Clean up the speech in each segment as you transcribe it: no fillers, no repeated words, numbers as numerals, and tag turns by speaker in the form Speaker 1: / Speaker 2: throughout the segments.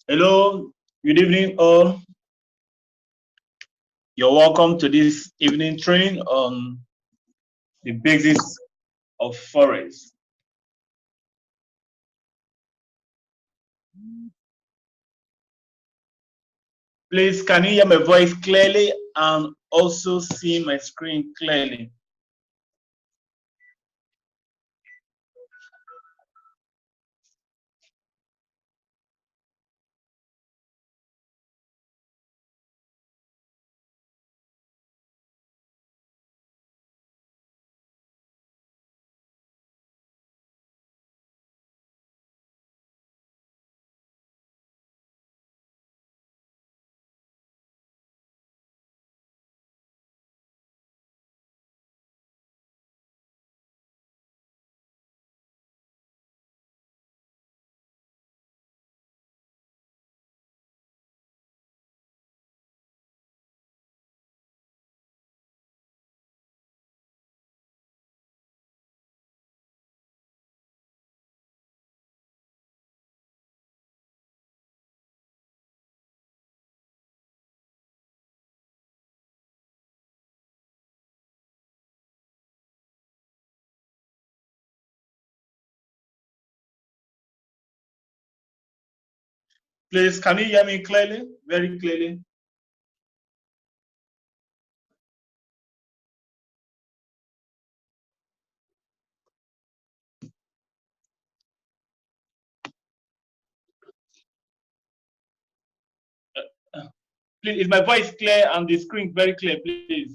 Speaker 1: Hello, good evening all. You're welcome to this evening training on the basics of Forex. Please, can you hear my voice clearly and also see my screen clearly? Please, can you hear me clearly? Very clearly. Please, is my voice clear and the screen very clear, please?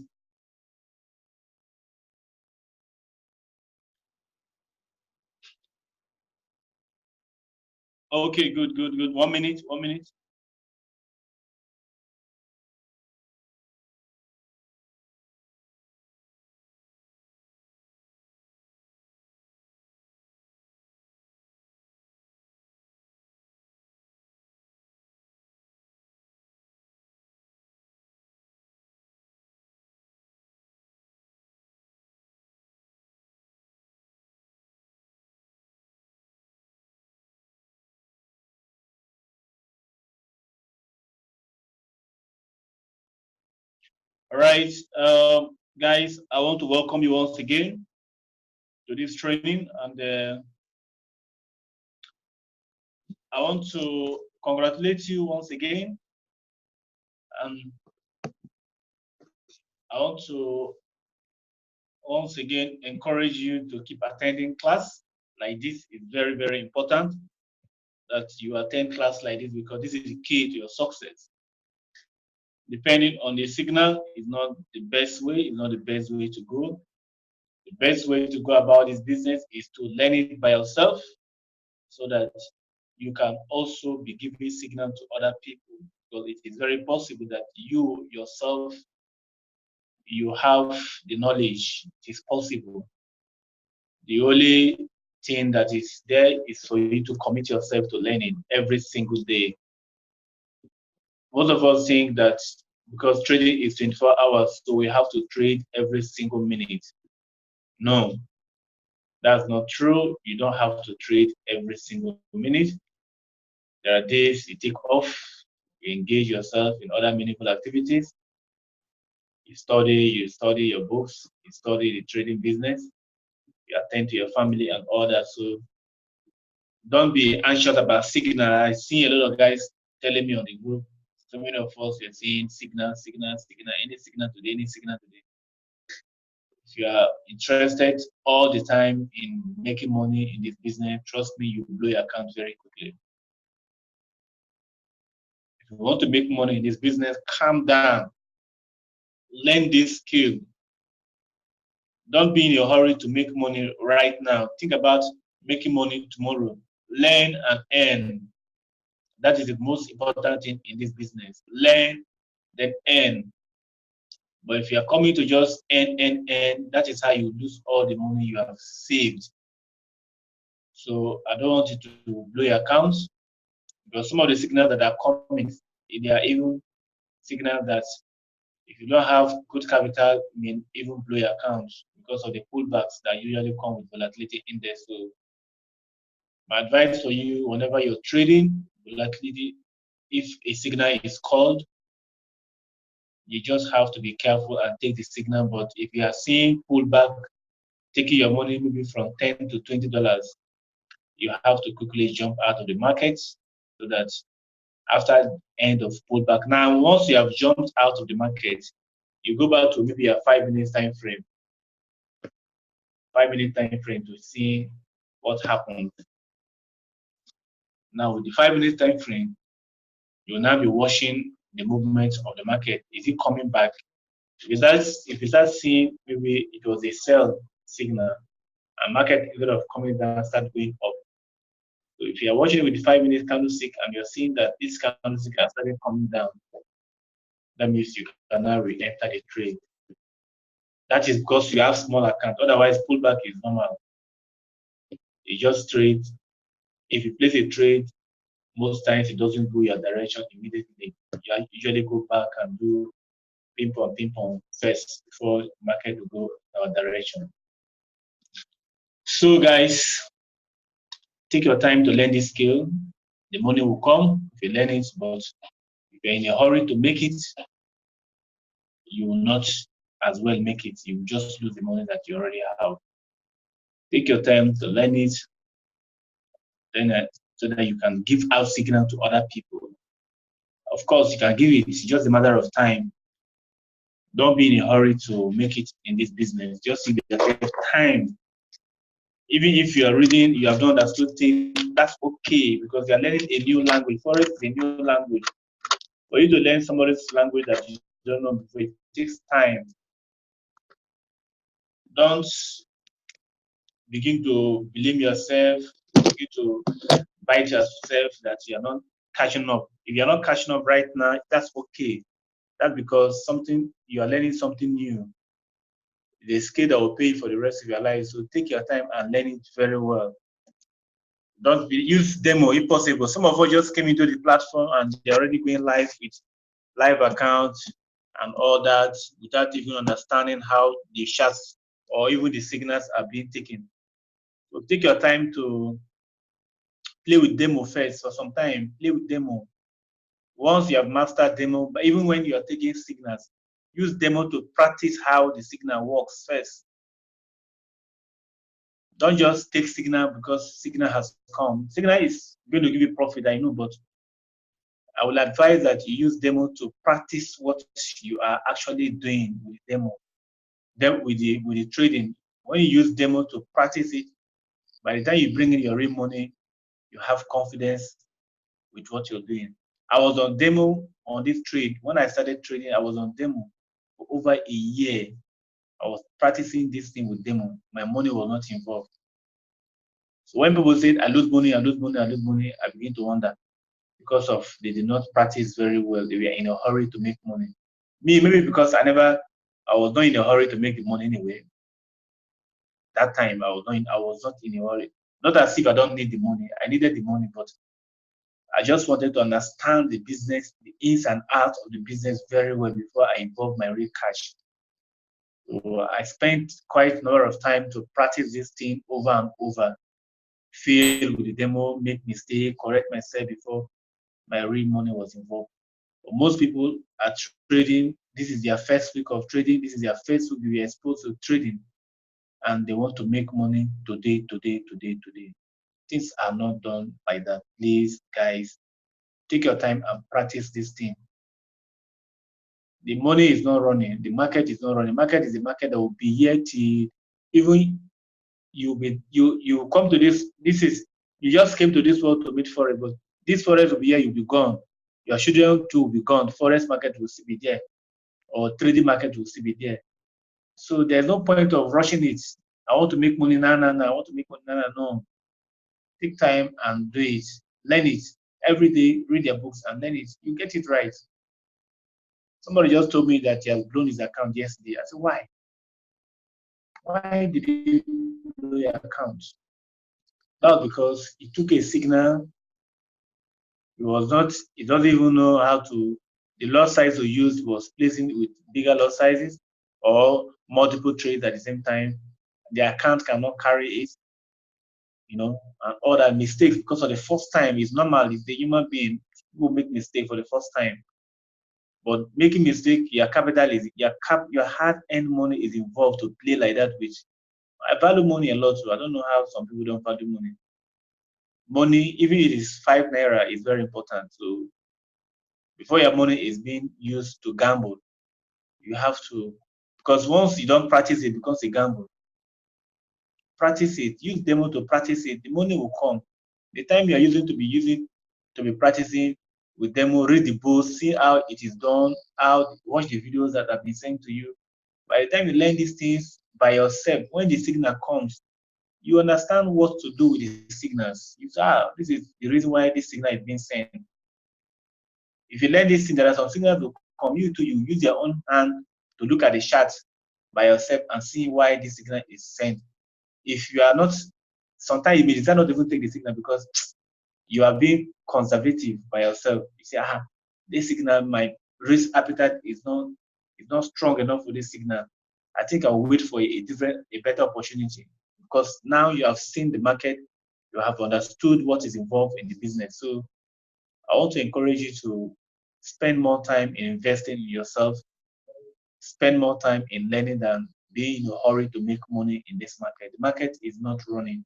Speaker 1: Okay, good, good, good. 1 minute, 1 minute. All right, guys, I want to welcome you once again to this training, and I want to congratulate you once again, and I want to once again encourage you to keep attending class like this. It's very, very important that you attend class like this because this is the key to your success. Depending on the signal is not the best way, it's not the best way to go. The best way to go about this business is to learn it by yourself so that you can also be giving signal to other people, because it is very possible that you yourself, you have the knowledge. It is possible. The only thing that is there is for you to commit yourself to learning every single day. Most of us think that because trading is 24 hours, so we have to trade every single minute. No, that's not true. You don't have to trade every single minute. There are days you take off, you engage yourself in other meaningful activities. You study your books, you study the trading business, you attend to your family and all that. So don't be anxious about signal. I see a lot of guys telling me on the group, so many of us are seeing signal, signal, signal, any signal today, any signal today. If you are interested all the time in making money in this business, trust me, you will blow your account very quickly. If you want to make money in this business, calm down. Learn this skill. Don't be in a hurry to make money right now. Think about making money tomorrow. Learn and earn. That is the most important thing in this business. Learn, then earn. But if you are coming to just earn, that is how you lose all the money you have saved. So I don't want you to blow your accounts, because some of the signals that are coming, they are even signals that if you don't have good capital, may even blow your accounts because of the pullbacks that usually come with volatility index. So my advice for you, whenever you're trading volatility, if a signal is called, you just have to be careful and take the signal. But if you are seeing pullback, taking your money maybe from $10 to $20, you have to quickly jump out of the market so that after end of pullback. Now, once you have jumped out of the market, you go back to maybe a 5 minute time frame, 5 minute time frame to see what happened. Now, with the 5 minute time frame, you'll now be watching the movement of the market. Is it coming back? If you start seeing maybe it was a sell signal, and market instead of coming down, start going up. So if you are watching it with the 5 minute candlestick and you're seeing that this candlestick has started coming down, that means you can now re-enter the trade. That is because you have small account. Otherwise, pullback is normal. You just trade. If you place a trade, most times it doesn't go your direction immediately. You usually go back and do ping pong first before the market will go our direction. So guys, take your time to learn this skill. The money will come if you learn it, but if you're in a hurry to make it, you will not as well make it. You will just lose the money that you already have. Take your time to learn it, then so that you can give out signal to other people. Of course, you can give it. It's just a matter of time. Don't be in a hurry to make it in this business. Just give yourself time. Even if you are reading, you have not understood things, that's okay, because you are learning a new language. Forex is a new language. For you to learn somebody's language that you don't know before, it takes time. Don't begin to blame yourself, begin to bite yourself that you are not catching up. If you're not catching up right now, that's okay. That's because you are learning something new. The skill that will pay you for the rest of your life. So take your time and learn it very well. Don't use demo if possible. Some of us just came into the platform and they're already going live with live accounts and all that without even understanding how the charts or even the signals are being taken. So take your time to play with demo first for some time. Play with demo. Once you have mastered demo, but even when you are taking signals, use demo to practice how the signal works first. Don't just take signal because signal has come. Signal is going to give you profit, I know, but I will advise that you use demo to practice what you are actually doing with the demo. Then with the trading, when you use demo to practice it, by the time you bring in your real money, you have confidence with what you're doing. I was on demo on this trade. When I started trading, I was on demo for over a year. I was practicing this thing with demo. My money was not involved. So when people say I lose money, I begin to wonder because of they did not practice very well. They were in a hurry to make money. Me, maybe because I was not in a hurry to make the money anyway. That time I was not in a hurry. Not as if I don't need the money. I needed the money, but I just wanted to understand the business, the ins and outs of the business very well before I involved my real cash. So I spent quite a number of time to practice this thing over and over, fail with the demo, make mistake, correct myself before my real money was involved. But most people are trading. This is their first week of trading. This is their first week we are exposed to trading, and they want to make money today. Things are not done like that. Please, guys, take your time and practice this thing. The money is not running. The market is not running. Market is a market that will be here till even you come to this. You just came to this world to meet forex, but this forex will be here. You'll be gone. Your children too will be gone. Forex market will still be there, or trading market will still be there. So there's no point of rushing it. I want to make money now. I want to make money now. No, take time and do it. Learn it every day. Read your books and learn it. You get it right. Somebody just told me that he has blown his account yesterday. I said, why? Why did you blow your account? That was because he took a signal. He doesn't even know how to, the lot size he used was placing with bigger lot sizes or multiple trades at the same time. The account cannot carry it, and all that mistakes because of the first time is normal. It's the human being. People make mistake for the first time. But making mistake, your capital is your hard-earned money is involved to play like that, which I value money a lot too. I don't know how some people don't value money. Money, even if it is 5 naira, is very important. So before your money is being used to gamble, you have to, because once you don't practice it, it becomes a gamble. Practice it, use demo to practice it, the money will come. The time you are using to be practicing with demo, read the book, see how it is done, watch the videos that have been sent to you. By the time you learn these things by yourself, when the signal comes, you understand what to do with the signals. You say, this is the reason why this signal is being sent. If you learn this thing, there are some signals will come. You use your own hand to look at the chart by yourself and see why this signal is sent. If you are not, sometimes you may decide not to even take the signal because you are being conservative by yourself. You say, this signal, my risk appetite is not strong enough for this signal. I think I'll wait for a better opportunity because now you have seen the market, you have understood what is involved in the business. So I want to encourage you to spend more time in investing in yourself, spend more time in learning than being in a hurry to make money in this market. The market is not running.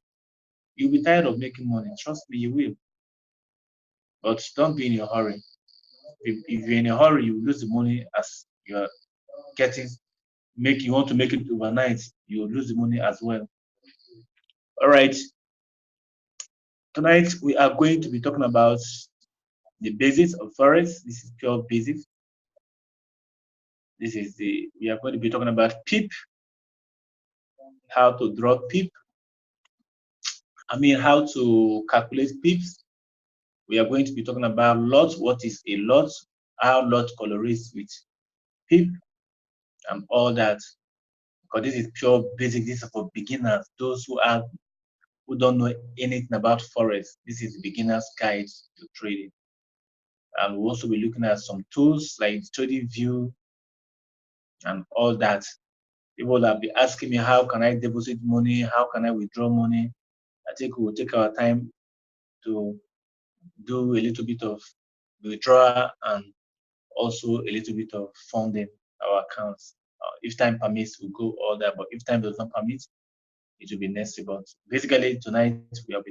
Speaker 1: You'll be tired of making money. Trust me, you will. But don't be in a hurry. If you're in a hurry, you lose the money as you're getting you want to make it overnight, you lose the money as well. All right. Tonight we are going to be talking about the basics of Forex. This is pure basics. We are going to be talking about PIP, how to draw PIP. How to calculate PIPs. We are going to be talking about lot. What is a lot? How lot correlates with PIP and all that. Because this is pure basic. This is for beginners. Those who don't know anything about Forex. This is the beginner's guide to trading. And we'll also be looking at some tools like Trading View and all that. People have been asking me, how can I deposit money? How can I withdraw money? I think we will take our time to do a little bit of withdrawal and also a little bit of funding our accounts. If time permits, we'll go all that. But if time does not permit, it will be next. But basically, tonight we are going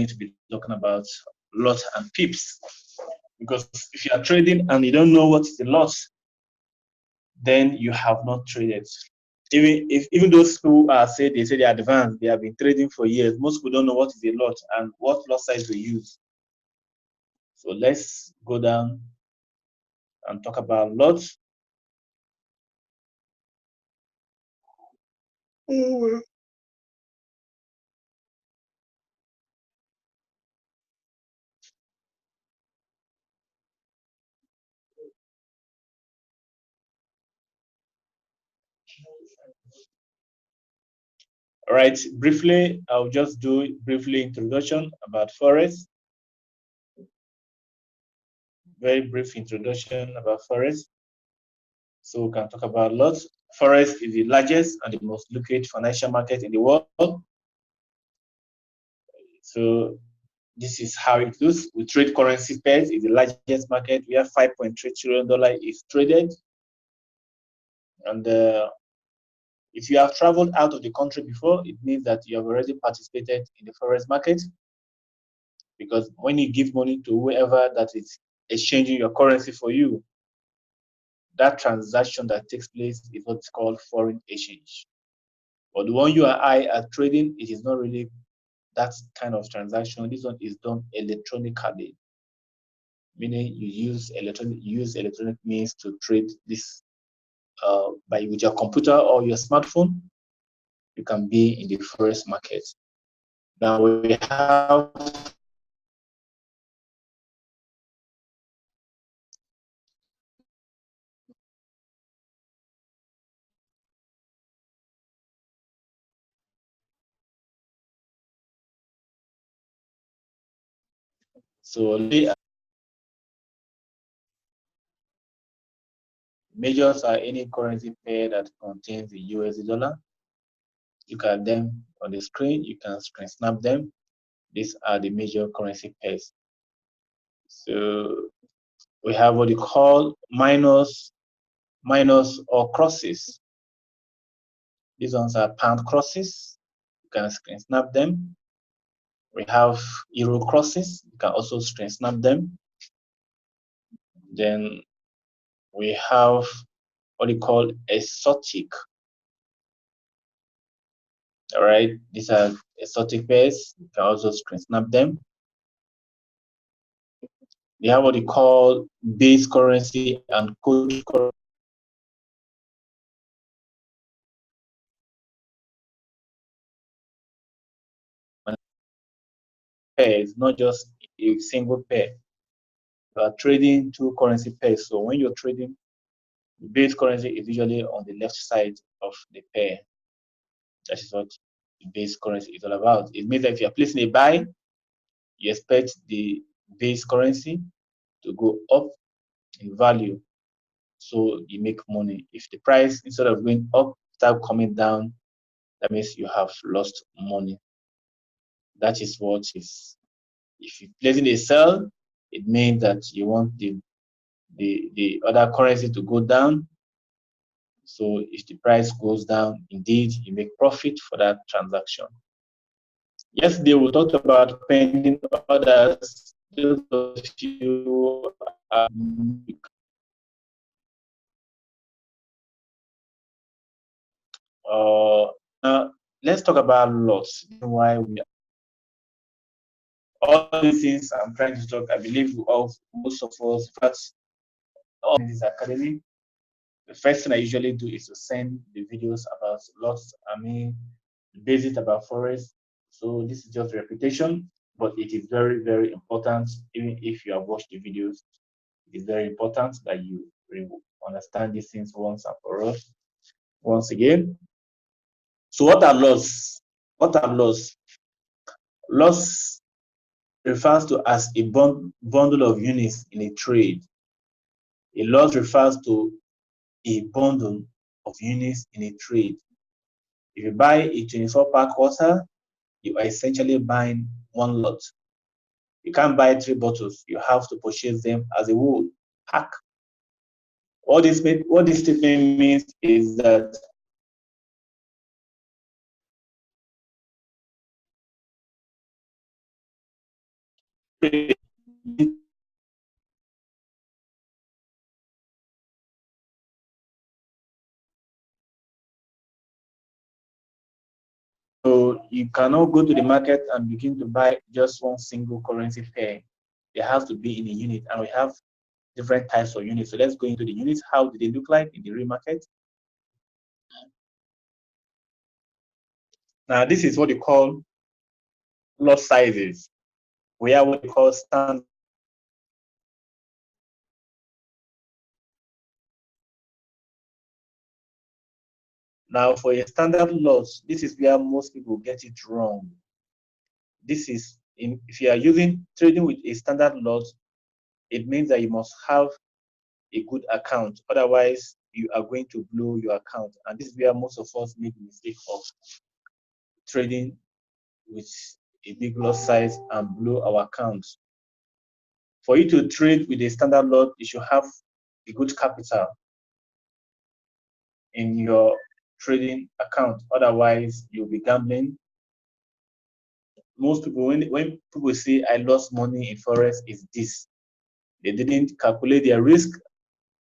Speaker 1: to be talking about lot and pips. Because if you are trading and you don't know what is a lot, then you have not traded. Even those who say they're advanced, they have been trading for years. Most people don't know what is a lot and what lot size they use. So let's go down and talk about lots. All right, briefly, I'll just do briefly introduction about Forex. Very brief introduction about Forex. So we can talk about lots. Forex is the largest and the most liquid financial market in the world. So this is how it looks. We trade currency pairs. It's the largest market. We have $5.3 trillion is traded. And if you have traveled out of the country before, it means that you have already participated in the Forex market. Because when you give money to whoever that is exchanging your currency for you, that transaction that takes place is what's called foreign exchange. But the one you and I are trading, it is not really that kind of transaction. This one is done electronically, meaning you use electronic means to trade this with your computer or your smartphone. You can be in the Forex market. Now we have So majors are any currency pair that contains the USD dollar. Look at them on the screen. You can screen snap them. These are the major currency pairs. So we have what you call minus or crosses. These ones are pound crosses. You can screen snap them. We have euro crosses. You can also screen snap them. Then we have what you call exotic. All right, these are exotic pairs. You can also screen snap them. We have what you call base currency and coach currency. Pairs, not just a single pair. You are trading two currency pairs. So when you're trading, the base currency is usually on the left side of the pair. That is what the base currency is all about. It means that if you're placing a buy, you expect the base currency to go up in value, so you make money. If the price, instead of going up, start coming down, that means you have lost money. That is what is. If you're placing a sell, it means that you want the other currency to go down. So if the price goes down, indeed, you make profit for that transaction. Yesterday, we talked about pending orders. Those of you let's talk about loss. Why we all these things I'm trying to talk, I believe most of us, in fact, all in this academy, the first thing I usually do is to send the videos about loss. I mean, the basics about Forex. So this is just repetition, but it is very, very important. Even if you have watched the videos, it is very important that you understand these things once and for all. Once again. So what are loss? What are loss? Loss refers to as a bundle of units in a trade. A lot refers to a bundle of units in a trade. If you buy a 24-pack water, you are essentially buying one lot. You can't buy 3 bottles. You have to purchase them as a whole pack. What this statement means is that so you cannot go to the market and begin to buy just one single currency pair. They have to be in a unit, and we have different types of units. So let's go into the units. How do they look like in the real market? Now, this is what you call lot sizes. We have what we call standard. Now, for a standard lot, this is where most people get it wrong. This is if you are trading with a standard lot, it means that you must have a good account. Otherwise, you are going to blow your account. And this is where most of us make the mistake of trading with a big lot size and blow our accounts. For you to trade with a standard lot, you should have a good capital in your trading account. Otherwise, you'll be gambling. Most people, when people say I lost money in Forex, is this. They didn't calculate their risk.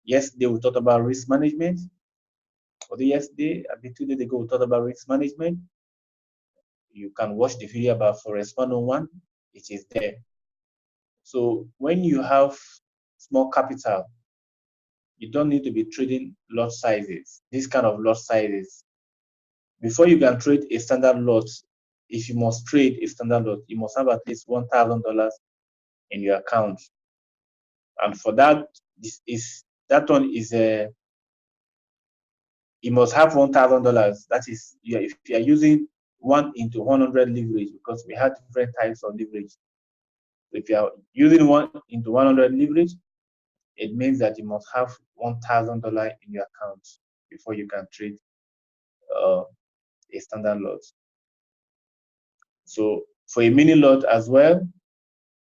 Speaker 1: Yesterday, we talked about risk management. Or the yesterday, I think 2 days ago, we talked about risk management. You can watch the video about Forex 101. It is there. So when you have small capital, you don't need to be trading lot sizes, this kind of lot sizes. Before you can trade a standard lot, if you must trade a standard lot, you must have at least $1,000 in your account. And for that, you must have $1,000. That is, if you are using 1 into 100 leverage, because we have different types of leverage. If you are using 1:100 leverage, it means that you must have $1,000 in your account before you can trade a standard lot. So for a mini lot as well,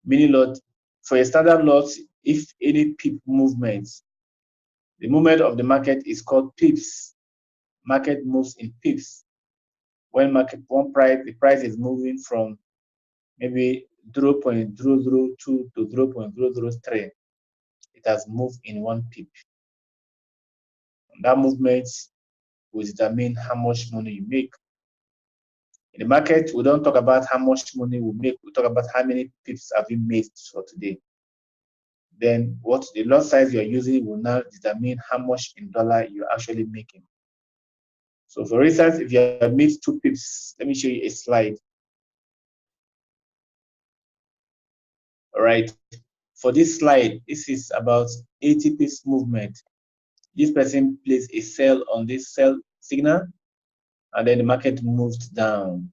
Speaker 1: mini lot for a standard lot, if any pip movements, the movement of the market is called pips. Market moves in pips. When the price is moving from maybe 0.002 to 0.003, it has moved in 1 pip. And that movement will determine how much money you make. In the market, we don't talk about how much money we make. We talk about how many pips have you made for today. Then what the lot size you're using will now determine how much in dollar you're actually making. So for instance, if you have made 2 pips, let me show you a slide. All right. For this slide, this is about 80 pips movement. This person placed a sell on this sell signal, and then the market moved down.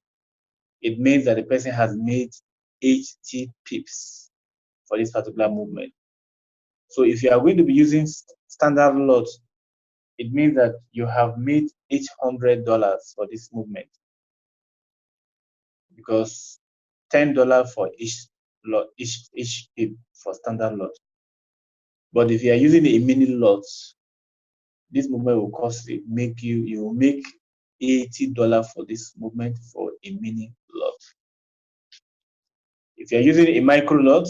Speaker 1: It means that the person has made 80 pips for this particular movement. So if you are going to be using standard lot, it means that you have made $800 for this movement, because $10 for each lot, each pip for standard lot. But if you are using a mini lot, this movement will cost you will make $80 for this movement for a mini lot. If you are using a micro lot,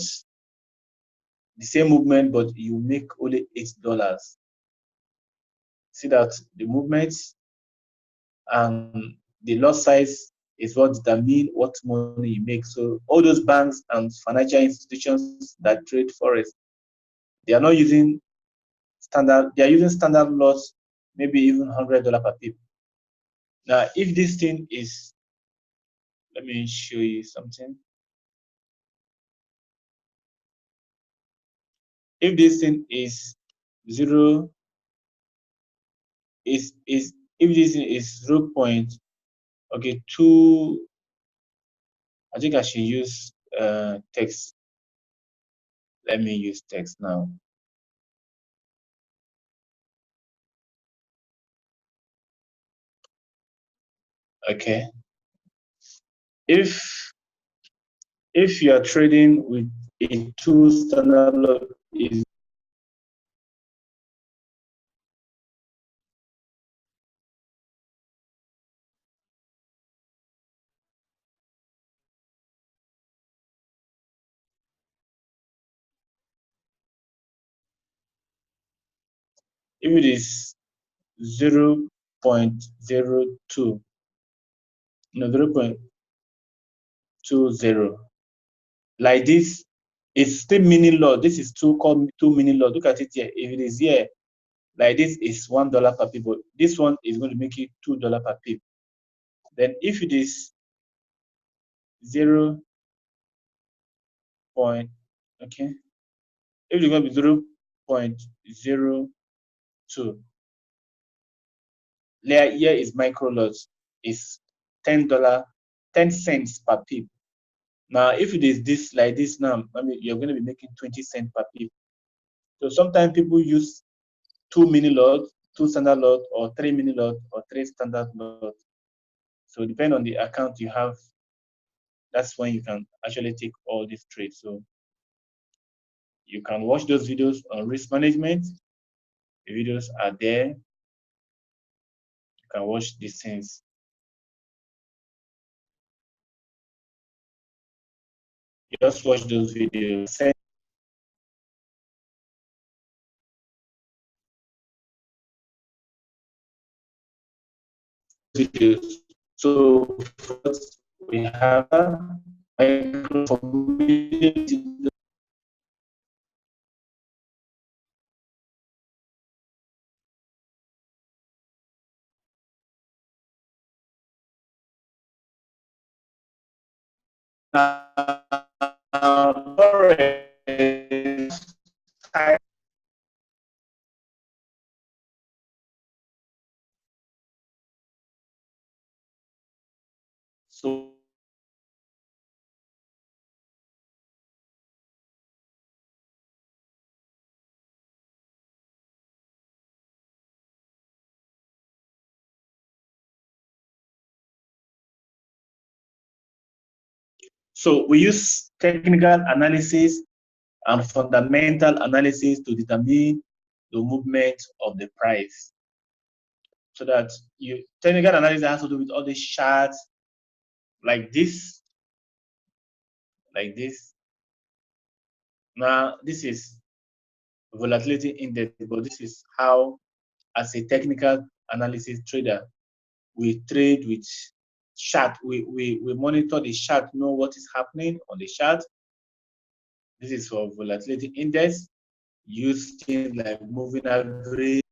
Speaker 1: the same movement, but you make only $8. See that the movement and the lot size is what determine what money you make. So all those banks and financial institutions that trade forex, they are not using standard. They are using standard lots, maybe even $100 per pip. Now, if this thing is, let me show you something. If this thing is zero, if this thing is 0. Okay, 2. I think I should use text. Let me use text now. Okay. If you are trading with a 2 standard lot, is if it is 0.02, no, 0.20, like this, it's still mini lot. This is called 2 mini lot. Look at it here. If it is here, like this is $1 per pip. This one is going to make it $2 per pip. Then if it is 0. Okay, if it's going to be 0.02, layer here is micro lots, is $10, 10 cents per pip. Now, if it is this like this now, I mean, you're going to be making 20 cents per pip. So sometimes people use 2 mini lots, 2 standard lot, or 3 mini lot, or 3 standard lot. So depending on the account you have, that's when you can actually take all these trades. So you can watch those videos on risk management. The videos are there. You can watch these things. Just watch those videos. So first we have so So we use technical analysis and fundamental analysis to determine the movement of the price. So that you technical analysis has to do with all the charts like this, like this. Now this is volatility index, but this is how, as a technical analysis trader, we trade with chart. We monitor the chart, know what is happening on the chart. This is for volatility index. Use things like moving average,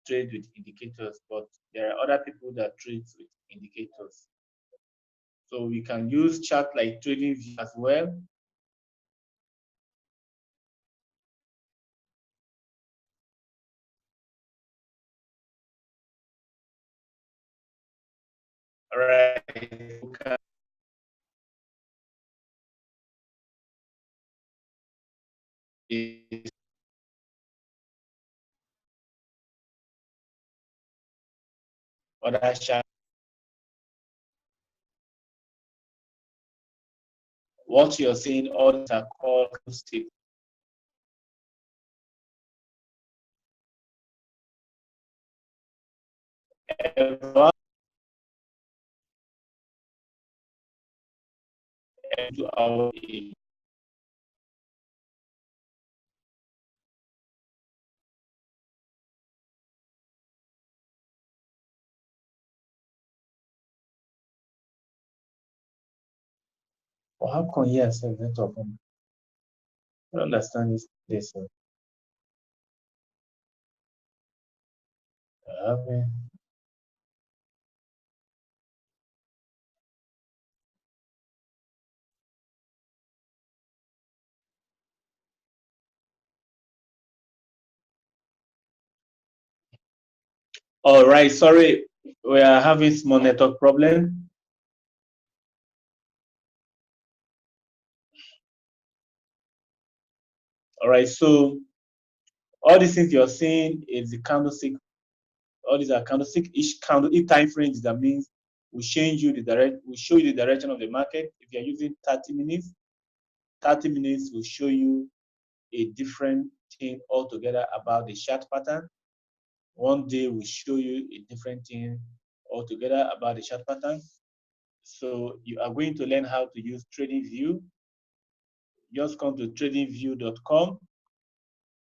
Speaker 1: trade with indicators, but there are other people that trade with indicators. So we can use chart like TradingView as well. All right. Other chart. What you're seeing, all these are called candlestick. To our well, how come yes, I don't understand this. Okay. All right, sorry, we are having small network problem. All right, so all these things you're seeing is the candlestick. All these are candlestick. Each time frame that means we change you the we show you the direction of the market. If you're using 30 minutes, 30 minutes will show you a different thing altogether about the chart pattern. One day will show you a different thing altogether about the chart pattern. So you are going to learn how to use TradingView. Just come to tradingview.com.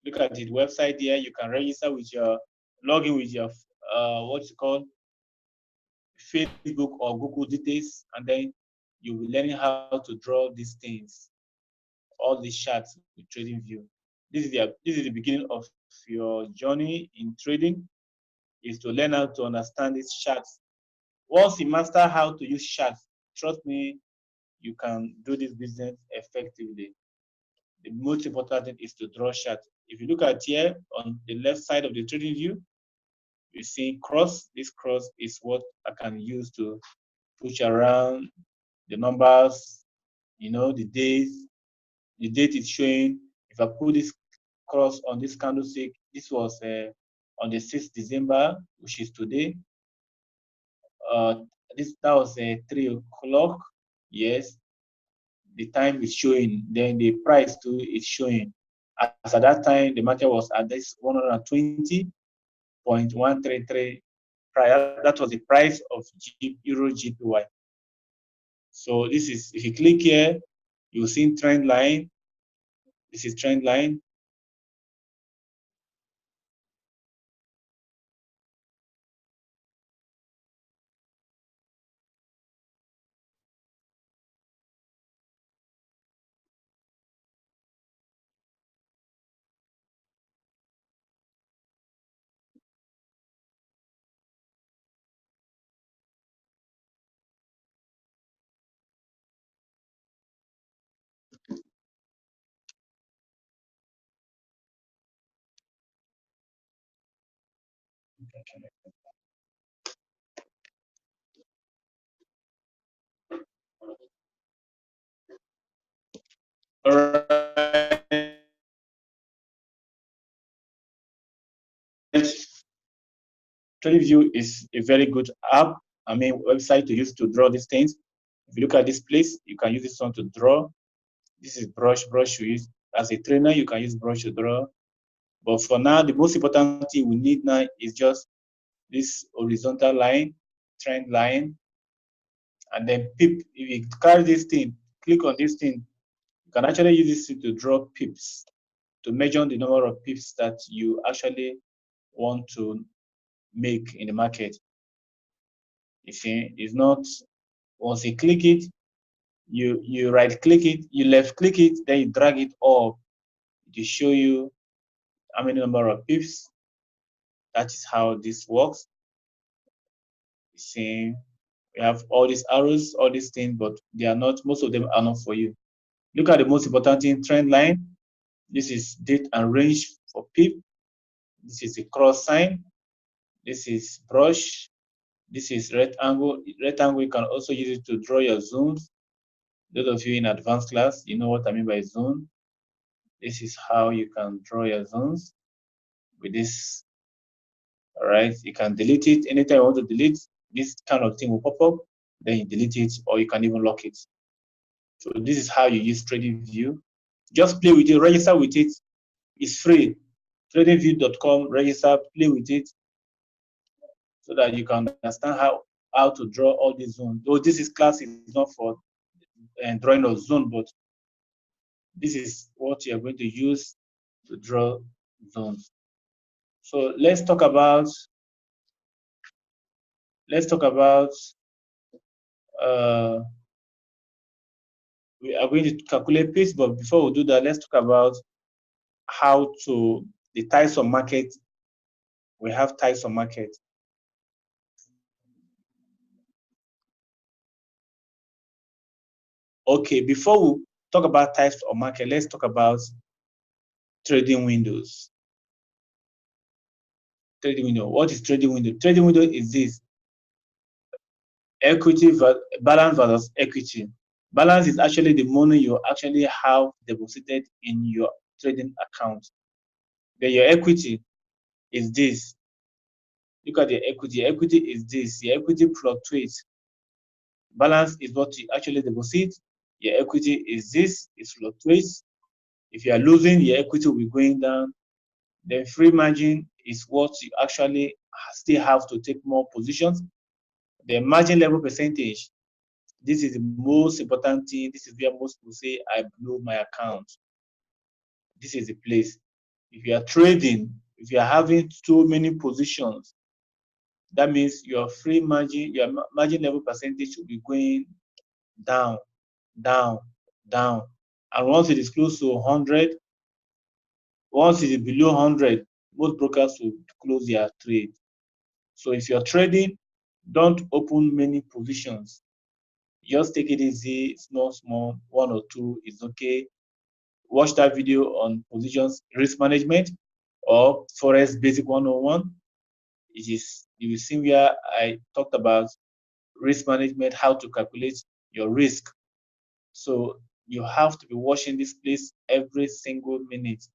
Speaker 1: Look at the website there. You can register with your login with your what's it called, Facebook or Google details, and then you'll be learning how to draw these things, all these charts with TradingView. This is the beginning of your journey in trading, is to learn how to understand these charts. Once you master how to use charts, trust me, you can do this business effectively. The most important thing is to draw charts. If you look at here on the left side of the trading view, you see cross. This cross is what I can use to push around the numbers, the days, the date is showing. If I put this cross on this candlestick, this was on the 6th December, which is today. Uh, that was 3 o'clock. Yes, the time is showing. Then the price too is showing. As at that time, the market was at this 120.133 price. That was the price of Euro GPY. So this is, if you click here, you'll see trend line. This is trend line. All right. TradingView is a very good app, website to use to draw these things. If you look at this place, you can use this one to draw. This is brush you use. As a trainer, you can use brush to draw. But for now, the most important thing we need now is just this horizontal line, trend line, and then pip. If you carry this thing, click on this thing, you can actually use this to draw pips, to measure the number of pips that you actually want to make in the market. You see, it's not once you click it, you right click it, you left click it, then you drag it up to show you how many number of pips. That is how this works. You see, we have all these arrows, all these things, but they are not, most of them are not for you. Look at the most important thing, trend line. This is date and range for pip. This is a cross sign. This is brush. This is rectangle. Rectangle, you can also use it to draw your zones. Those of you in advanced class, you know what I mean by zone. This is how you can draw your zones with this. All right, you can delete it anytime you want to delete. This kind of thing will pop up, then you delete it, or you can even lock it. So this is how you use TradingView. Just play with it, register with it. It's free. TradingView.com, register, play with it, so that you can understand how to draw all these zones. Though this is class is not for drawing of zone, but this is what you are going to use to draw zones. So let's talk about uh, we are going to calculate piece, but before we do that, let's talk about how to the types of market. We have types of market. Okay, before we talk about types of market, let's talk about trading windows. Trading window. What is trading window? Trading window is this: equity balance versus equity. Balance is actually the money you actually have deposited in your trading account. Then your equity is this. Look at the equity. Equity is this. Your equity fluctuates. Balance is what you actually deposit. Your equity is this. It fluctuates. If you are losing, your equity will be going down. Then free margin is what you actually still have to take more positions. The margin level percentage, this is the most important thing. This is where most people say, I blew my account. This is the place. If you are trading, if you are having too many positions, that means your free margin, your margin level percentage should be going down, down, down. And once it is close to 100, once it is below 100, most brokers will close their trade. So if you're trading, don't open many positions. Just take it easy, small, one or two is okay. Watch that video on positions risk management or Forex Basic 101. You will see where I talked about risk management, how to calculate your risk. So you have to be watching this place every single minute.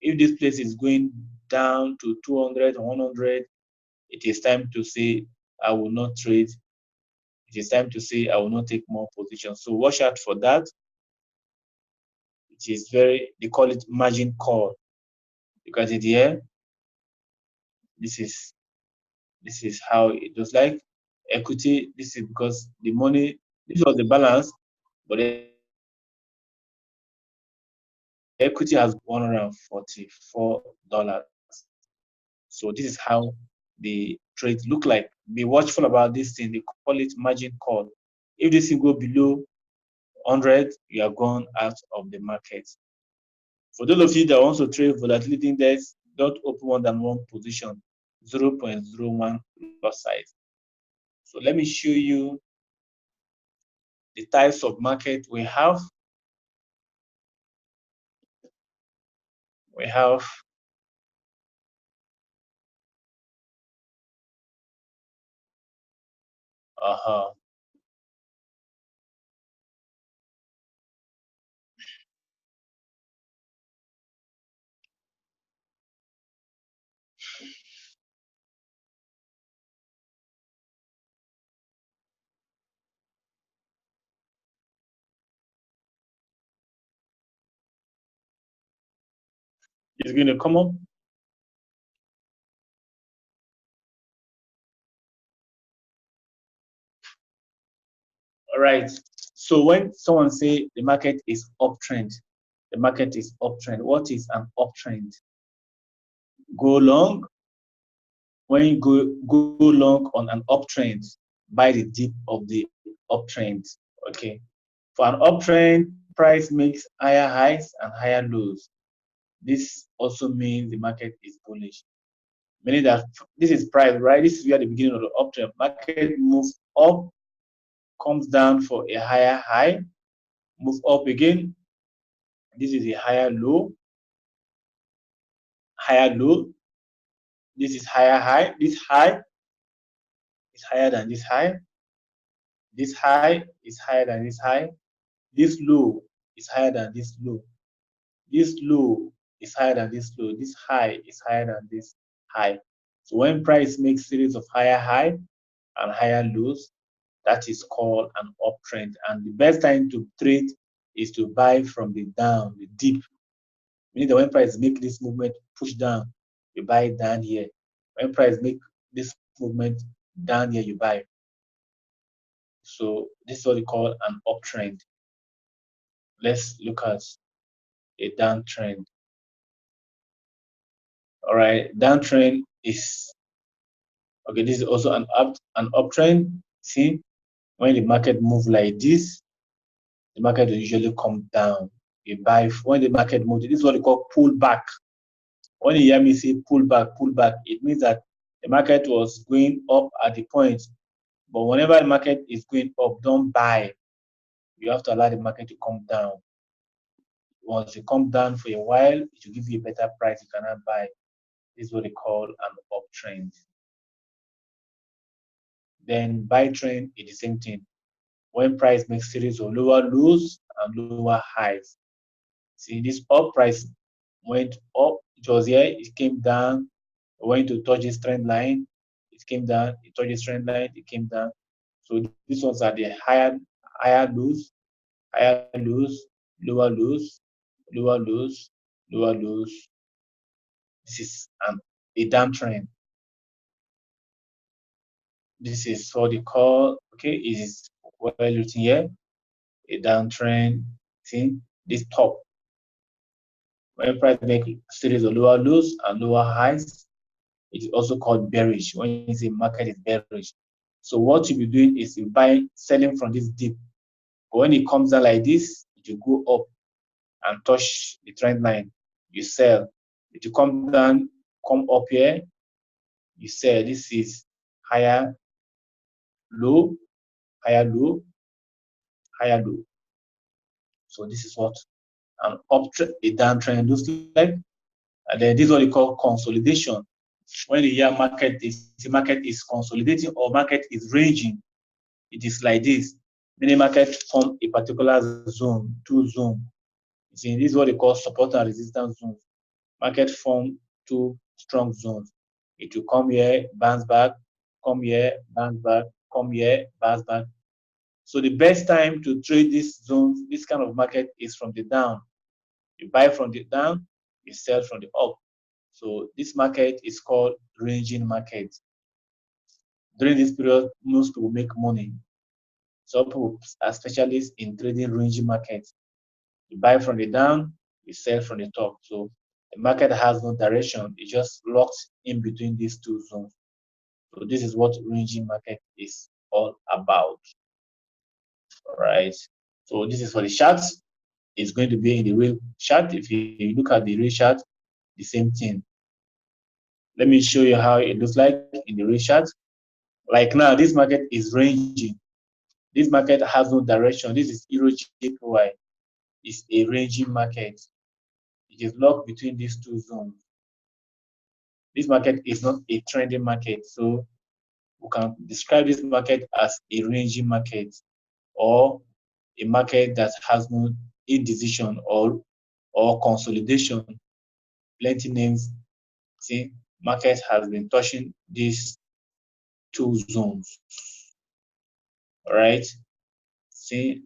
Speaker 1: If this place is going down to 200, 100, it is time to say, I will not trade. It is time to say, I will not take more positions. So watch out for that. It is they call it margin call. Look at it here. This is how it looks like. Equity, this is because the money, this was the balance, but the equity has $144. So this is how the trades look like. Be watchful about this thing. They call it margin call. If this thing go below 100, you are gone out of the market. For those of you that want to trade volatility index, don't open more than one position, 0.01 lot size. So let me show you the types of market we have. We have It's going to come up. All right. So when someone say the market is uptrend, the market is uptrend. What is an uptrend? Go long. When you go long on an uptrend, buy the dip of the uptrend. Okay. For an uptrend, price makes higher highs and higher lows. This also means the market is bullish. Meaning that this is price, right? This is where the beginning of the uptrend. Market moves up, comes down for a higher high, move up again. This is a higher low, higher low. This is higher high. This high is higher than this high. This high is higher than this high. This low is higher than this low. This low is higher than this low. This high is higher than this high. So when price makes series of higher high and higher lows, that is called an uptrend. And the best time to trade is to buy from the down, the deep. Meaning that when price make this movement push down, you buy down here. When price make this movement down here, you buy. So this is what we call an uptrend. Let's look at a downtrend. All right, downtrend is okay. This is also an uptrend. See, when the market move like this, the market will usually come down. You buy when the market moves. This is what we call pullback. When you hear me say pullback, it means that the market was going up at the point, but whenever the market is going up, don't buy. You have to allow the market to come down. Once it come down for a while, it will give you a better price. You cannot buy. This is what they call an uptrend. Then buy trend is the same thing. When price makes series of lower lows and lower highs. See, this up price went up, it was here, it came down, went to touch this trend line, it came down, it touched this trend line, it came down. So these ones are the higher lows, lower lows, lower lows, lower lows. This is a downtrend. This is what they call, okay, it is what we're looking here, a downtrend. See, this top. When price make series of lower lows and lower highs, it is also called bearish. When you say market is bearish, so what you'll be doing is you buy selling from this dip. But when it comes down like this, it will go up and touch the trend line. You sell. It will come down, come up here. You sell. This is higher low, higher low, higher low. So this is what an a downtrend looks like. And then this is what we call consolidation. When the market is consolidating or market is ranging, it is like this. Many market form a particular zone, two zone. This is what they call support and resistance zones. Market form two strong zones. It will come here, bounce back, come here, bounce back, come here, bounce back. So the best time to trade this zones, this kind of market is from the down. You buy from the down, you sell from the up. So this market is called ranging market. During this period, most people make money. Some people are specialists in trading ranging markets. You buy from the down, you sell from the top. So the market has no direction. It just locks in between these two zones. So this is what ranging market is all about. All right. So this is for the charts. It's going to be in the real chart. If you look at the real chart, the same thing. Let me show you how it looks like in the real chart. Like now, this market is ranging. This market has no direction. This is Euro JPY. It's a ranging market. It is locked between these two zones. This market is not a trending market, so we can describe this market as a ranging market or a market that has no indecision or consolidation. Plenty names. See, market has been touching these two zones. All right. See,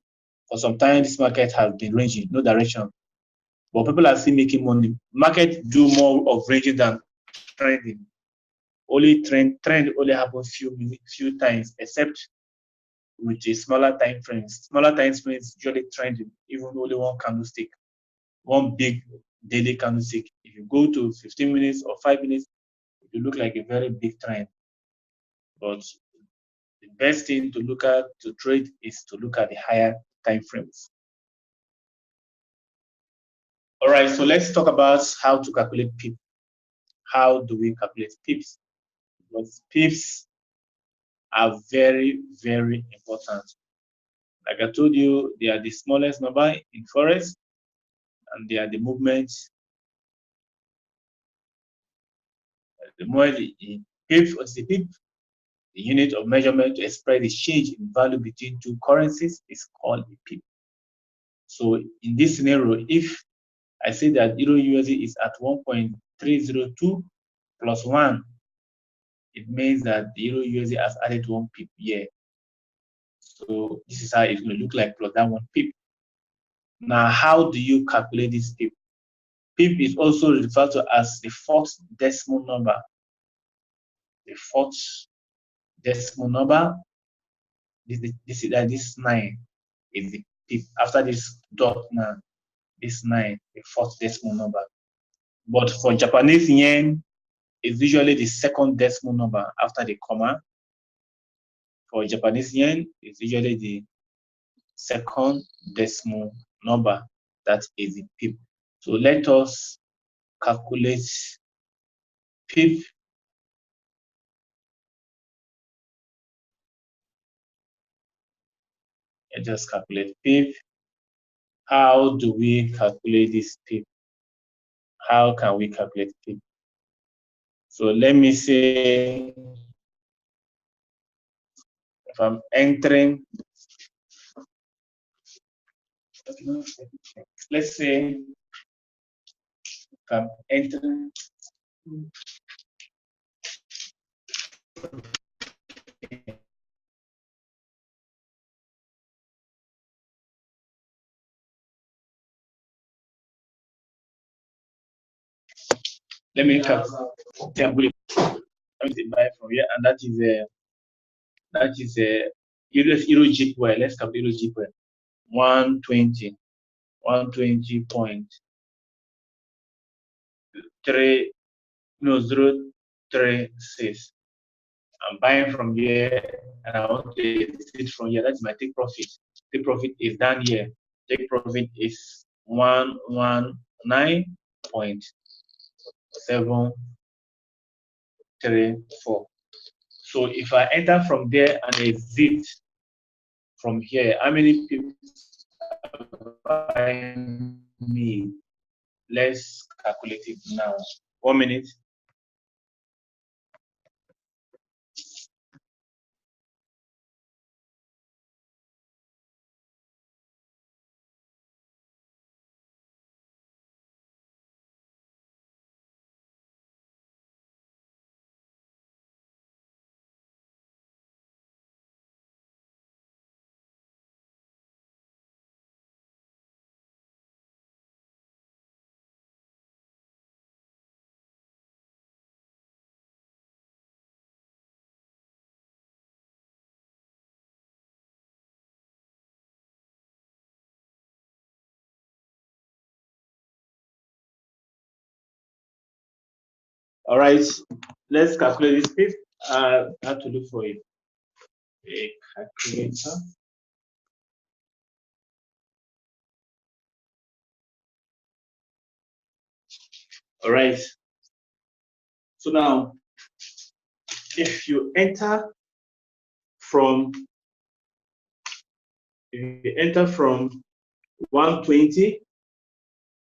Speaker 1: for some time this market has been ranging, no direction. but people are still making money. Market do more of ranging than trending. Only trend only happens few times, except with the smaller time frames. Smaller time frames usually trending, even only one candlestick, one big daily candlestick. If you go to 15 minutes or 5 minutes, it will look like a very big trend. But the best thing to look at to trade is to look at the higher time frames. All right, so let's talk about how to calculate PIP. How do we calculate PIPs? Because PIPs are very, very important. Like I told you, they are the smallest number in Forex, and they are the movement. The more the PIP, what's the PIP? The unit of measurement to express the change in value between two currencies is called a PIP. So in this scenario, if I say that Euro USD is at 1.302 plus 1, it means that the Euro USD has added 1 PIP here. So this is how it's going to look like plus that 1 PIP. Now, how do you calculate this PIP? PIP is also referred to as the fourth decimal number. The fourth decimal number, this 9 is the PIP. After this dot now, this 9, the fourth decimal number. But for Japanese yen, it's usually the second decimal number after the comma. For Japanese yen, it's usually the second decimal number, that is the PIP. So let us calculate PIP. Let us calculate PIP. How do we calculate this PIP? How can we calculate PIP? So let me say, if I'm entering, let's say, if I'm entering, let me calculate. Let me buy from here, and that is a Euro GPY. Let's calculate Euro GPY. 120.3 no 036. I'm buying from here and I want to exit from here. That's my take profit. Take profit is down here. Take profit is 119.734. So if I enter from there and exit from here, how many people are buying me? Let's calculate it now. 1 minute. All right, let's calculate this PIP. I have to look for a calculator. All right. So now, if you enter from 120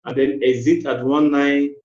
Speaker 1: and then exit at 1911.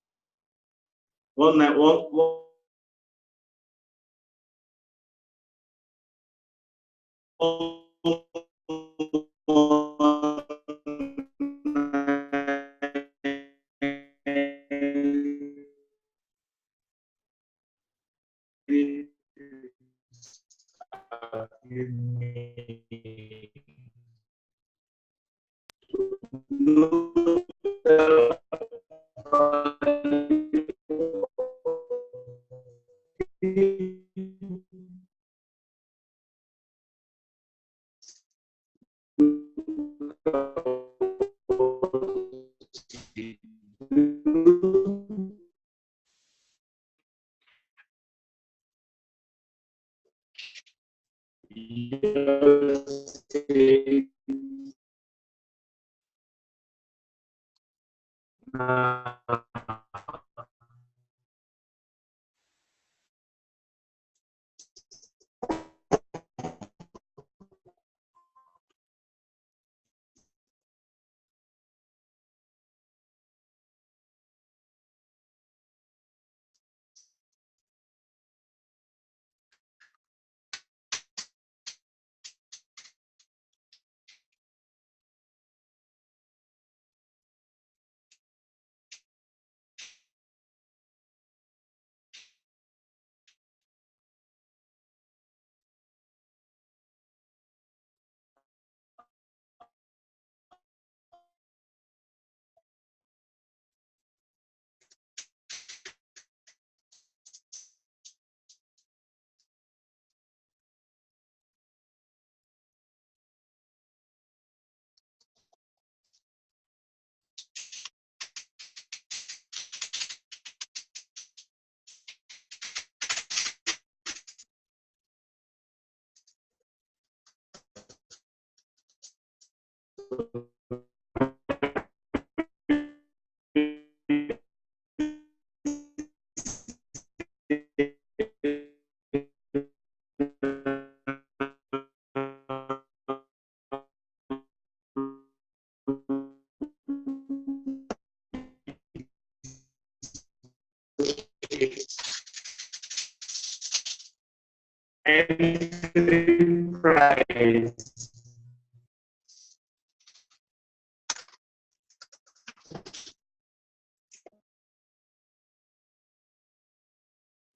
Speaker 2: Price.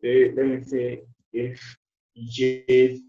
Speaker 2: Let me see if J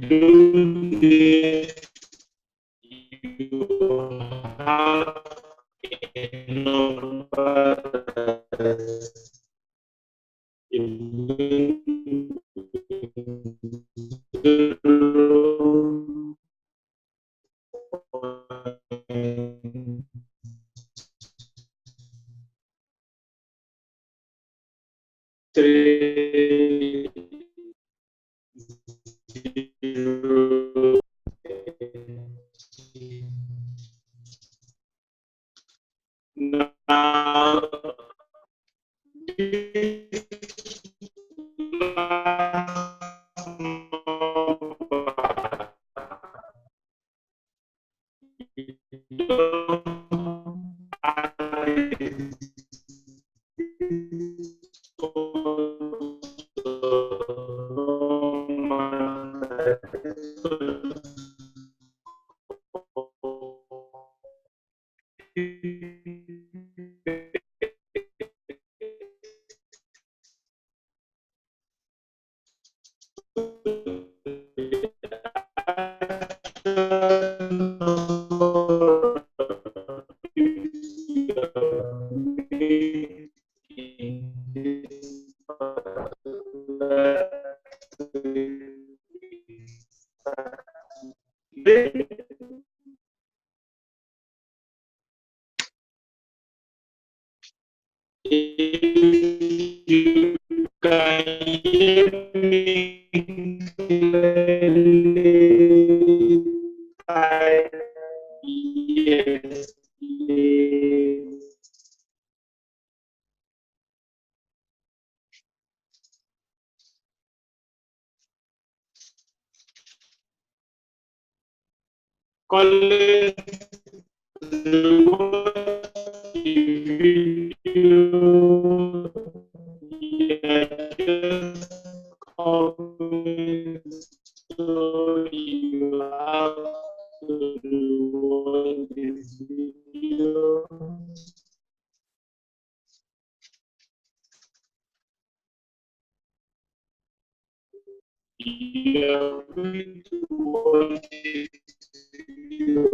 Speaker 2: do this, you have a number. Three, zero, now this last number If you can hear me clearly, type yes, please. College video, yeah, just comment, so you have to watch this video. You are going to watch this video.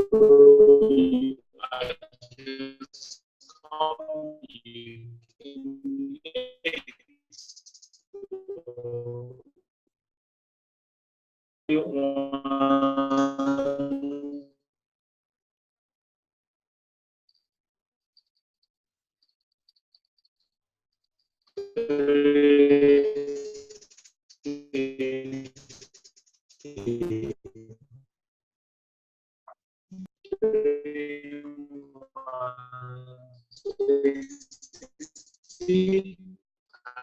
Speaker 2: You are just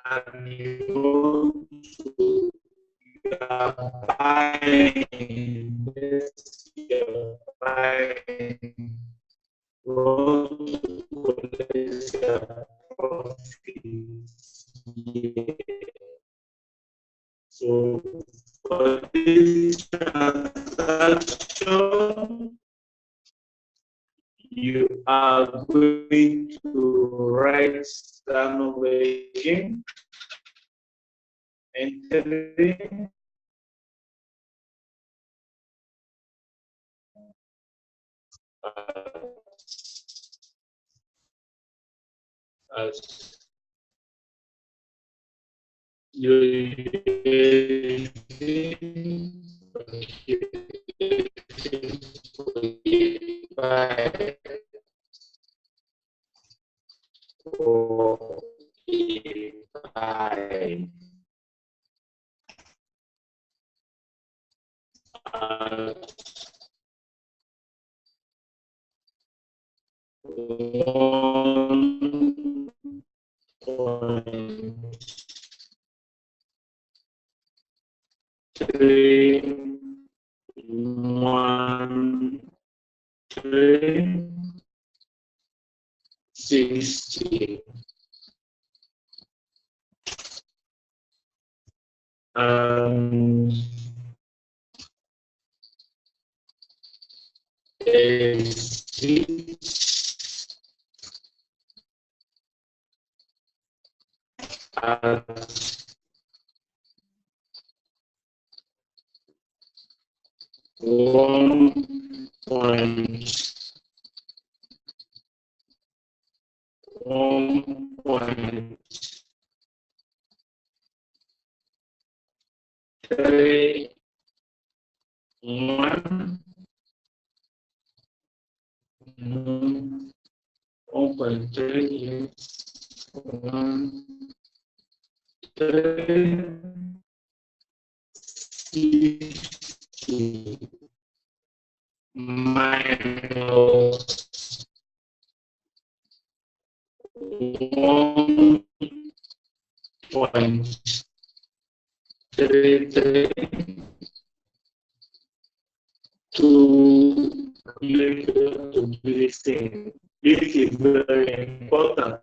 Speaker 2: and you are buying this, you're buying what is your profit. Yeah. So for this transaction, you are going to write the number again, entering as you buy or buy one point three one three 60. Um, exit at 1.31, 1.3 1, 60 minus 1.33 to make to do this thing. This is very important.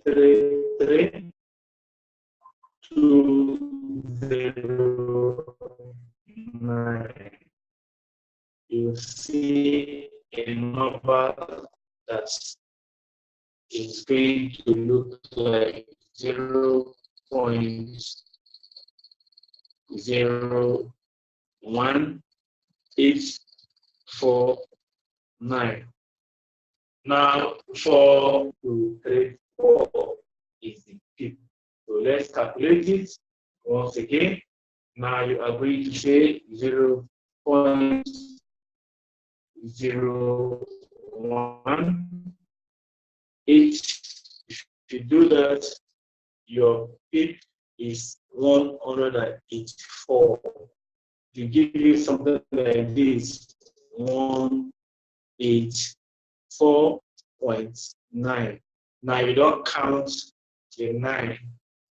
Speaker 2: 33 to 0.9. You see a number that is going to look like 0.01849. Now, 4 to 3, 4 is the peak. So let's calculate it once again. Now you are going to say 0.018. If you do that, your peak is 184. To give you something like this, 184.9. Now you don't count the 9.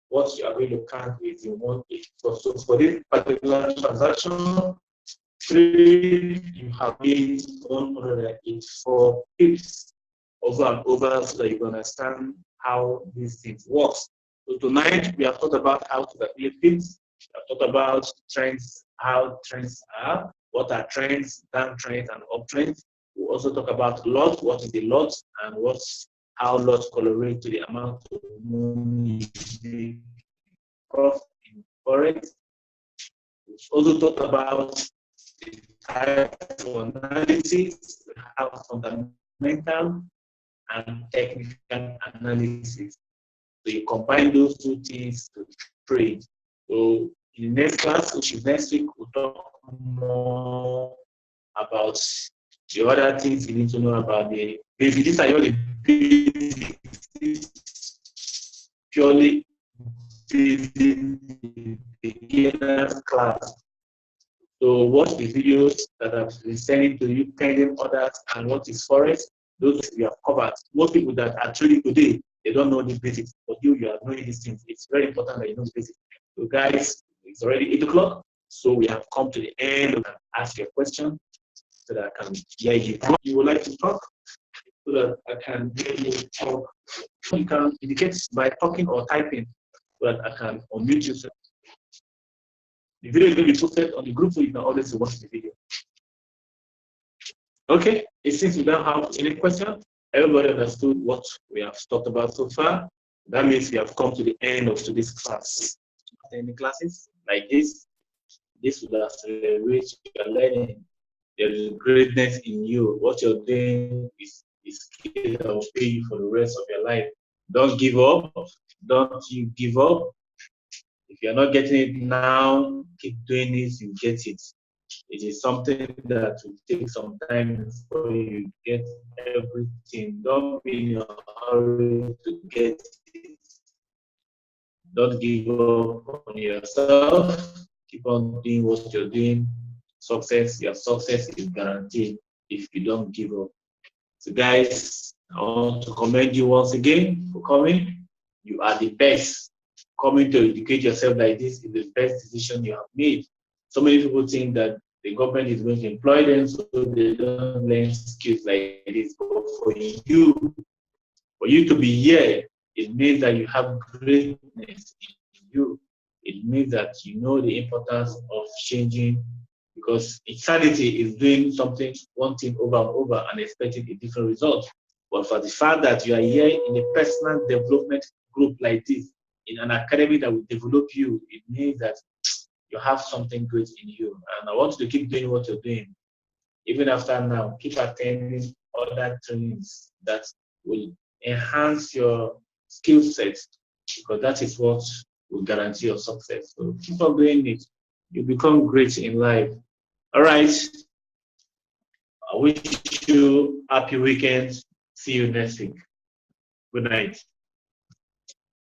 Speaker 2: What you are going to count is the 184. So for this particular transaction, you have gained 184 pips over and over so that you understand how these things work. So tonight we have talked about how to calculate pips. We have talked about trends, how trends are, what are trends, downtrends, and uptrends. We also talk about lot, what is the lot, and how lots correlate to the amount of money you profit in Forex. We also talk about the type of analysis, how fundamental and technical analysis. So you combine those two things to trade. So in the next class, which is next week, we'll talk more about the other things you need to know about the basics. These are all the basics, purely basic beginners class. So watch the videos that I've been sending to you, pending orders, and what is Forex. Those we have covered. Most people that are trading today, they don't know the basics. But you are knowing these things. It's very important that you know the basics. So guys, it's already 8 o'clock. So we have come to the end of ask your question so that I can hear you. You would like to talk so that I can hear you talk. You can indicate by talking or typing so that I can unmute you. The video is going to be posted on the group so you can always watch the video. Okay, it seems we don't have any question. Everybody understood what we have talked about so far. That means we have come to the end of today's class. Any classes like this will accelerate your learning. There is greatness in you. What you're doing is skill that will pay you for the rest of your life. Don't give up. Don't you give up. If you're not getting it now, keep doing it, you get it. It is something that will take some time before you get everything. Don't be in a hurry to get it. Don't give up on yourself. Keep on doing what you're doing. Your success is guaranteed if you don't give up. So guys, I want to commend you once again for coming. You are the best. Coming to educate yourself like this is the best decision you have made. So many people think that the government is going to employ them so they don't learn skills like this. But for you,
Speaker 1: For you to be here, it means that you have greatness in you. It means that you know the importance of changing, because eternity is doing something, one thing over and over and expecting a different result. But for the fact that you are here in a personal development group like this, in an academy that will develop you, it means that you have something great in you. And I want you to keep doing what you're doing. Even after now, keep attending other trainings that will enhance your skill set, because that is what will guarantee your success. So keep on doing it. You become great in life. All right. I wish you happy weekend. See you next week. Good night.